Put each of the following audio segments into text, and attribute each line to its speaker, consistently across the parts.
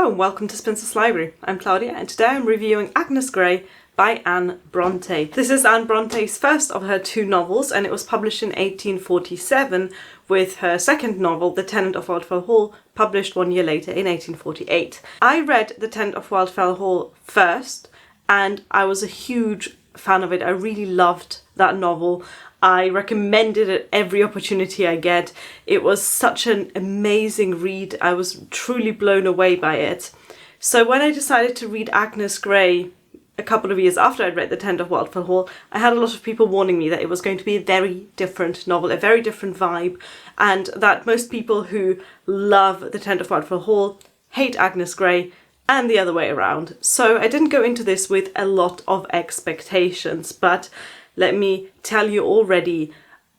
Speaker 1: Hello and welcome to Spencer's Library. I'm Claudia and today I'm reviewing Agnes Grey by Anne Bronte. This is Anne Bronte's first of her two novels and it was published in 1847 with her second novel, The Tenant of Wildfell Hall, published 1 year later in 1848. I read The Tenant of Wildfell Hall first and I was a huge fan of it. I really loved that novel. I recommend it at every opportunity I get. It was such an amazing read. I was truly blown away by it. So when I decided to read Agnes Grey a couple of years after I'd read The Tenant of Wildfell Hall, I had a lot of people warning me that it was going to be a very different novel, a very different vibe, and that most people who love The Tenant of Wildfell Hall hate Agnes Grey, and the other way around. So I didn't go into this with a lot of expectations, but let me tell you already,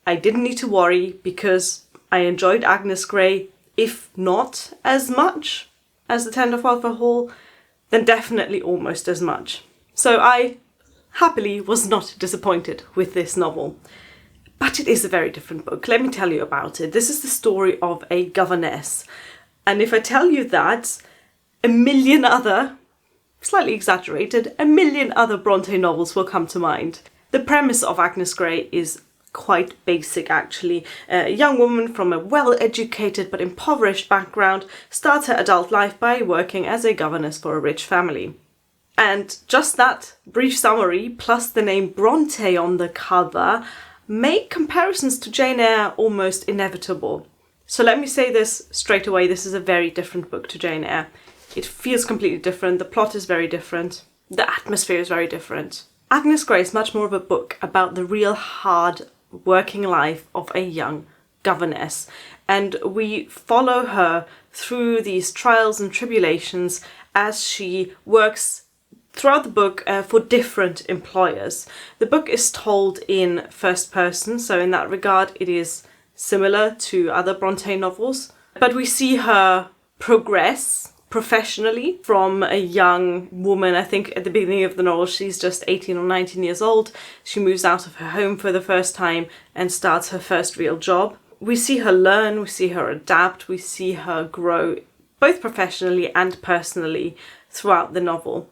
Speaker 1: I didn't need to worry because I enjoyed Agnes Grey, if not as much as The Tenant of Wildfell Hall, then definitely almost as much. So I happily was not disappointed with this novel. But it is a very different book. Let me tell you about it. This is the story of a governess. And if I tell you that, a million other, slightly exaggerated, a million other Bronte novels will come to mind. The premise of Agnes Grey is quite basic actually. A young woman from a well-educated but impoverished background starts her adult life by working as a governess for a rich family. And just that brief summary, plus the name Bronte on the cover, make comparisons to Jane Eyre almost inevitable. So let me say this straight away, this is a very different book to Jane Eyre. It feels completely different, the plot is very different, the atmosphere is very different. Agnes Grey is much more of a book about the real hard working life of a young governess, and we follow her through these trials and tribulations as she works throughout the book for different employers. The book is told in first person, so in that regard it is similar to other Bronte novels, but we see her progress professionally from a young woman. I think at the beginning of the novel she's just 18 or 19 years old. She moves out of her home for the first time and starts her first real job. We see her learn, we see her adapt, we see her grow both professionally and personally throughout the novel.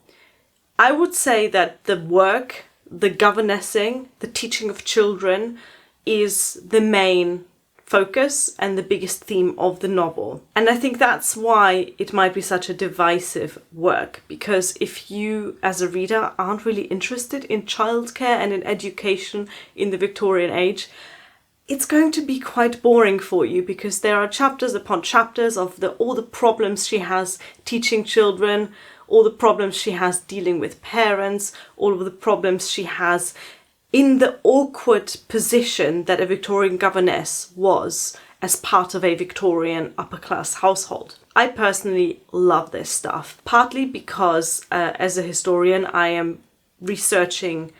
Speaker 1: I would say that the work, the governessing, the teaching of children is the main focus and the biggest theme of the novel. And I think that's why it might be such a divisive work, because if you as a reader aren't really interested in childcare and in education in the Victorian age, it's going to be quite boring for you, because there are chapters upon chapters of all the problems she has teaching children, all the problems she has dealing with parents, all of the problems she has in the awkward position that a Victorian governess was as part of a Victorian upper-class household. I personally love this stuff, partly because as a historian I am researching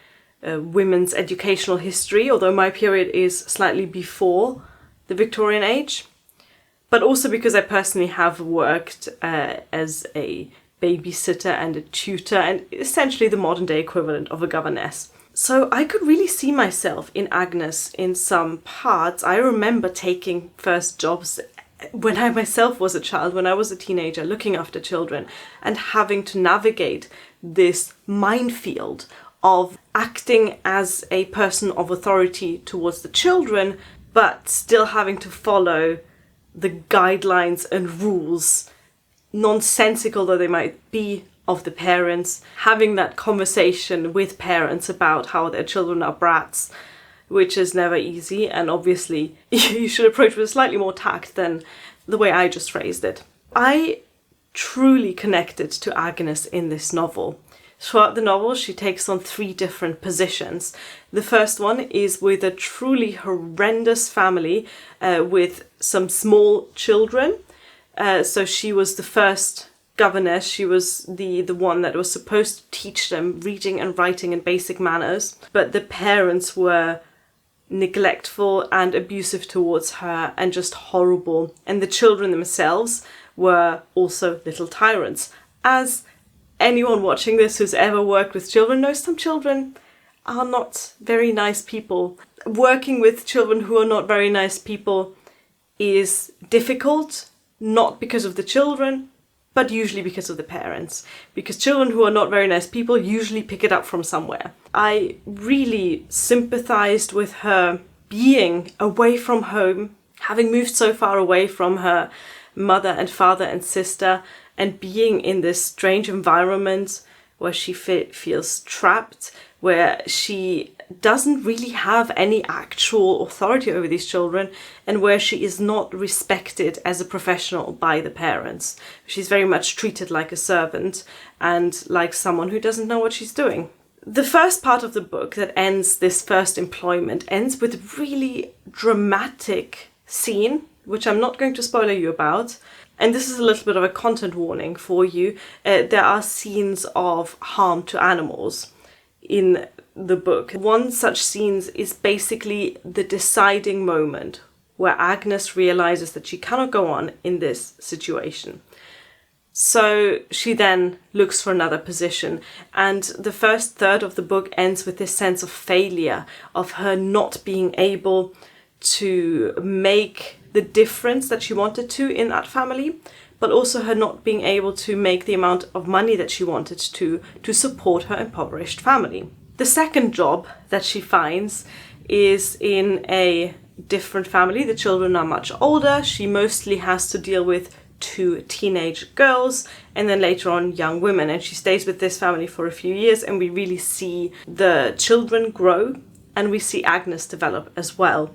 Speaker 1: women's educational history, although my period is slightly before the Victorian age, but also because I personally have worked as a babysitter and a tutor and essentially the modern day equivalent of a governess. So I could really see myself in Agnes in some parts. I remember taking first jobs when I myself was a child, when I was a teenager, looking after children and having to navigate this minefield of acting as a person of authority towards the children, but still having to follow the guidelines and rules, nonsensical though they might be, of the parents, having that conversation with parents about how their children are brats, which is never easy, and obviously you should approach with slightly more tact than the way I just phrased it. I truly connected to Agnes in this novel. Throughout the novel she takes on 3 different positions. The first one is with a truly horrendous family with some small children. So she was the first governess, she was the one that was supposed to teach them reading and writing and basic manners, but the parents were neglectful and abusive towards her and just horrible, and the children themselves were also little tyrants. As anyone watching this who's ever worked with children knows, some children are not very nice people. Working with children who are not very nice people is difficult, not because of the children, but usually because of the parents. Because children who are not very nice people usually pick it up from somewhere. I really sympathized with her being away from home, having moved so far away from her mother and father and sister, and being in this strange environment where she feels trapped, where she doesn't really have any actual authority over these children, and where she is not respected as a professional by the parents. She's very much treated like a servant and like someone who doesn't know what she's doing. The first part of the book that ends this first employment ends with a really dramatic scene, which I'm not going to spoiler you about. And this is a little bit of a content warning for you. There are scenes of harm to animals in the book. One such scene is basically the deciding moment where Agnes realizes that she cannot go on in this situation. So she then looks for another position, and the first third of the book ends with this sense of failure, of her not being able to make the difference that she wanted to in that family, but also her not being able to make the amount of money that she wanted to support her impoverished family. The second job that she finds is in a different family. The children are much older. She mostly has to deal with 2 teenage girls and then later on young women, and she stays with this family for a few years, and we really see the children grow and we see Agnes develop as well.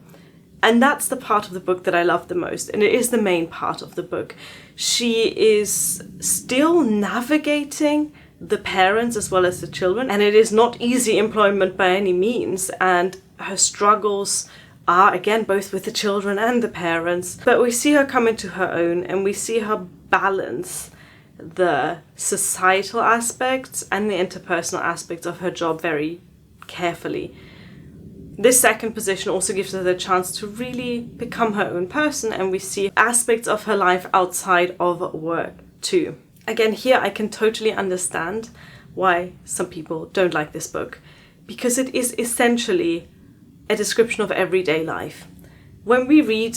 Speaker 1: And that's the part of the book that I love the most, and it is the main part of the book. She is still navigating the parents as well as the children, and it is not easy employment by any means, and her struggles are again both with the children and the parents. But we see her come into her own, and we see her balance the societal aspects and the interpersonal aspects of her job very carefully. This second position also gives her the chance to really become her own person, and we see aspects of her life outside of work too. Again, here I can totally understand why some people don't like this book, because it is essentially a description of everyday life. When we read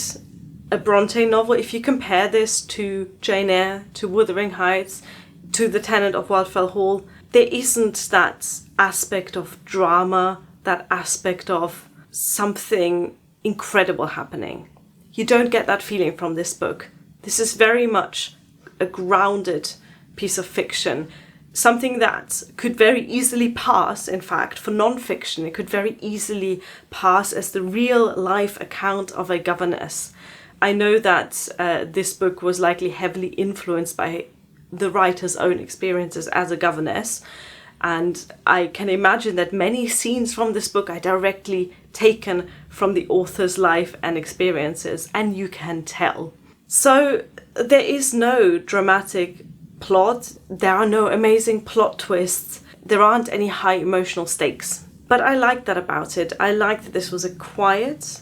Speaker 1: a Bronte novel, if you compare this to Jane Eyre, to Wuthering Heights, to The Tenant of Wildfell Hall, there isn't that aspect of drama, that aspect of something incredible happening. You don't get that feeling from this book. This is very much a grounded piece of fiction, something that could very easily pass, in fact, for non-fiction. It could very easily pass as the real life account of a governess. I know that this book was likely heavily influenced by the writer's own experiences as a governess, and I can imagine that many scenes from this book are directly taken from the author's life and experiences, and you can tell. So there is no dramatic plot, there are no amazing plot twists, there aren't any high emotional stakes. But I like that about it. I like that this was a quiet,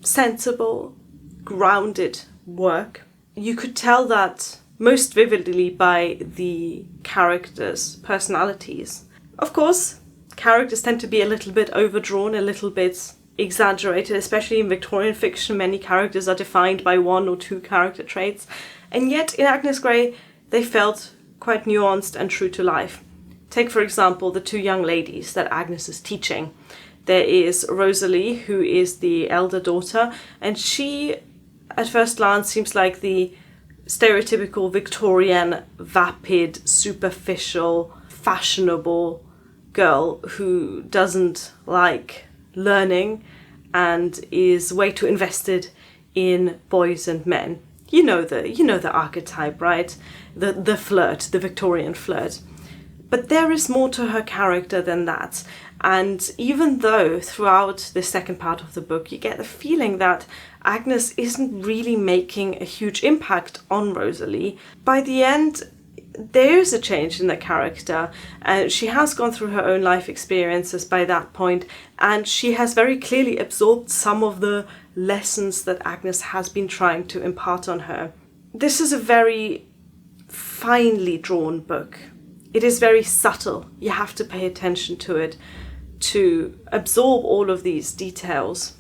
Speaker 1: sensible, grounded work. You could tell that most vividly by the characters' personalities. Of course, characters tend to be a little bit overdrawn, a little bit exaggerated, especially in Victorian fiction. Many characters are defined by 1 or 2 character traits, and yet in Agnes Grey they felt quite nuanced and true to life. Take, for example, the 2 young ladies that Agnes is teaching. There is Rosalie, who is the elder daughter, and she, at first glance, seems like the stereotypical Victorian, vapid, superficial, fashionable girl who doesn't like learning and is way too invested in boys and men. You know the archetype, right? The flirt, the Victorian flirt. But there is more to her character than that. And even though throughout the second part of the book you get the feeling that Agnes isn't really making a huge impact on Rosalie, by the end there is a change in the character. She has gone through her own life experiences by that point, and she has very clearly absorbed some of the lessons that Agnes has been trying to impart on her. This is a very finely drawn book. It is very subtle. You have to pay attention to it to absorb all of these details.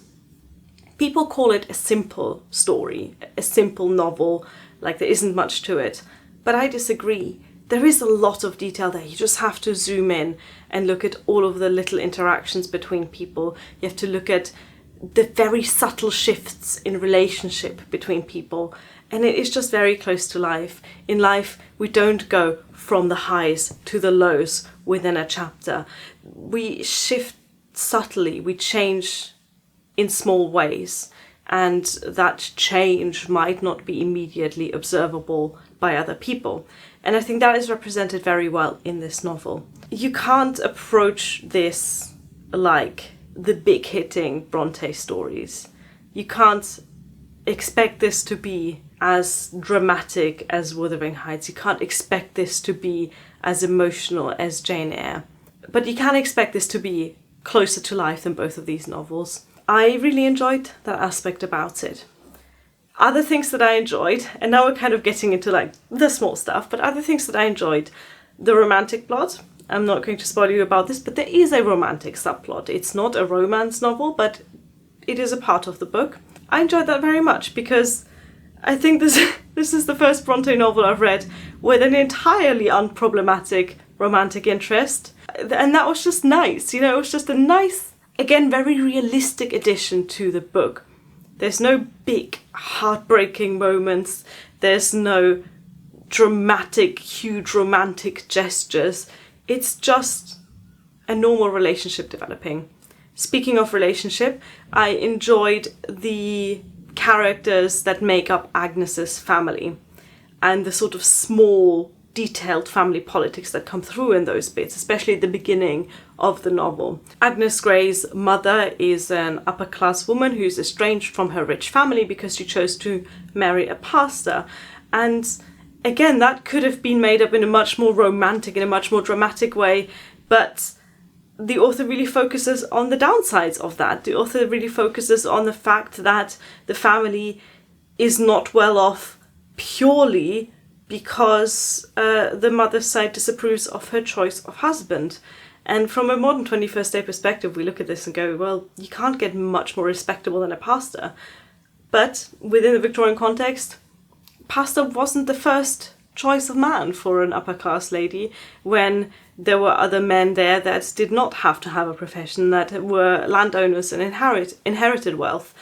Speaker 1: People call it a simple story, a simple novel, like there isn't much to it. But I disagree. There is a lot of detail there. You just have to zoom in and look at all of the little interactions between people. You have to look at the very subtle shifts in relationship between people. And it is just very close to life. In life, we don't go from the highs to the lows within a chapter. We shift subtly, we change in small ways. And that change might not be immediately observable by other people. And I think that is represented very well in this novel. You can't approach this like the big hitting Bronte stories. You can't expect this to be as dramatic as Wuthering Heights. You can't expect this to be as emotional as Jane Eyre. But you can expect this to be closer to life than both of these novels. I really enjoyed that aspect about it. Other things that I enjoyed, and now we're kind of getting into like the small stuff, but other things that I enjoyed, the romantic plot. I'm not going to spoil you about this, but there is a romantic subplot. It's not a romance novel, but it is a part of the book. I enjoyed that very much because I think this is the first Bronte novel I've read with an entirely unproblematic romantic interest. And that was just nice, you know, it was just a nice, again, very realistic addition to the book. There's no big heartbreaking moments. There's no dramatic, huge romantic gestures. It's just a normal relationship developing. Speaking of relationship, I enjoyed the characters that make up Agnes's family and the sort of small, detailed family politics that come through in those bits, especially at the beginning of the novel. Agnes Grey's mother is an upper-class woman who's estranged from her rich family because she chose to marry a pastor. And again, that could have been made up in a much more romantic, in a much more dramatic way, but the author really focuses on the downsides of that. The author really focuses on the fact that the family is not well off purely because the mother's side disapproves of her choice of husband. And from a modern 21st day perspective, we look at this and go, well, you can't get much more respectable than a pastor. But within the Victorian context, pastor wasn't the first choice of man for an upper class lady when there were other men there that did not have to have a profession, that were landowners and inherited wealth.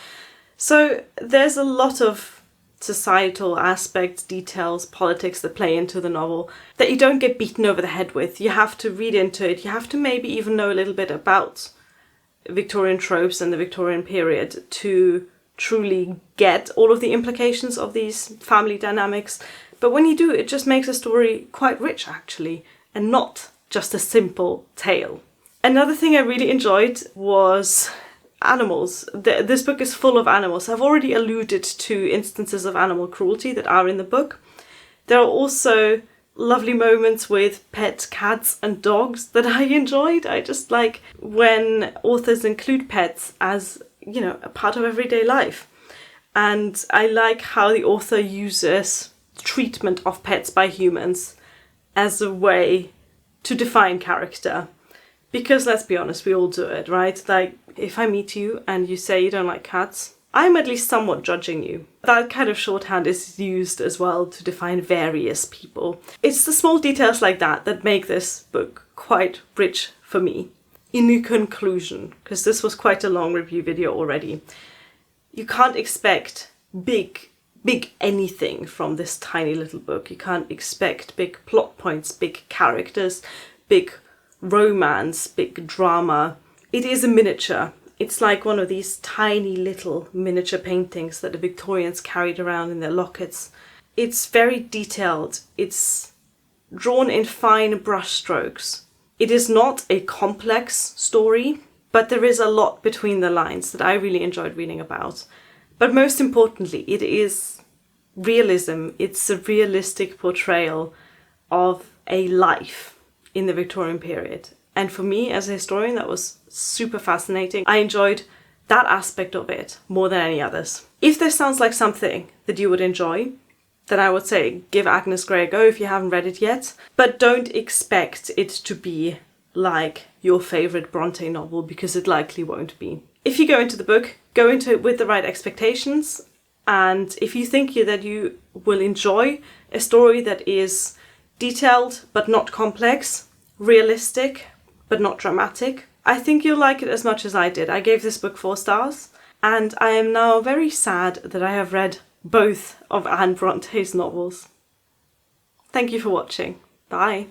Speaker 1: So there's a lot of societal aspects, details, politics that play into the novel that you don't get beaten over the head with. You have to read into it. You have to maybe even know a little bit about Victorian tropes and the Victorian period to truly get all of the implications of these family dynamics. But when you do, it just makes a story quite rich, actually, and not just a simple tale. Another thing I really enjoyed was animals. This book is full of animals. I've already alluded to instances of animal cruelty that are in the book. There are also lovely moments with pet cats and dogs that I enjoyed. I just like when authors include pets as, you know, a part of everyday life. And I like how the author uses treatment of pets by humans as a way to define character. Because let's be honest, we all do it, right? Like, if I meet you and you say you don't like cats, I'm at least somewhat judging you. That kind of shorthand is used as well to define various people. It's the small details like that that make this book quite rich for me. In conclusion, because this was quite a long review video already, you can't expect big anything from this tiny little book. You can't expect big plot points, big characters, big romance, big drama. It is a miniature. It's like one of these tiny little miniature paintings that the Victorians carried around in their lockets. It's very detailed. It's drawn in fine brush strokes. It is not a complex story, but there is a lot between the lines that I really enjoyed reading about. But most importantly, it is realism. It's a realistic portrayal of a life in the Victorian period. And for me, as a historian, that was super fascinating. I enjoyed that aspect of it more than any others. If this sounds like something that you would enjoy, then I would say give Agnes Grey a go if you haven't read it yet. But don't expect it to be like your favourite Bronte novel, because it likely won't be. If you go into the book, go into it with the right expectations. And if you think that you will enjoy a story that is detailed but not complex, realistic but not dramatic. I think you'll like it as much as I did. I gave this book 4 stars, and I am now very sad that I have read both of Anne Bronte's novels. Thank you for watching. Bye.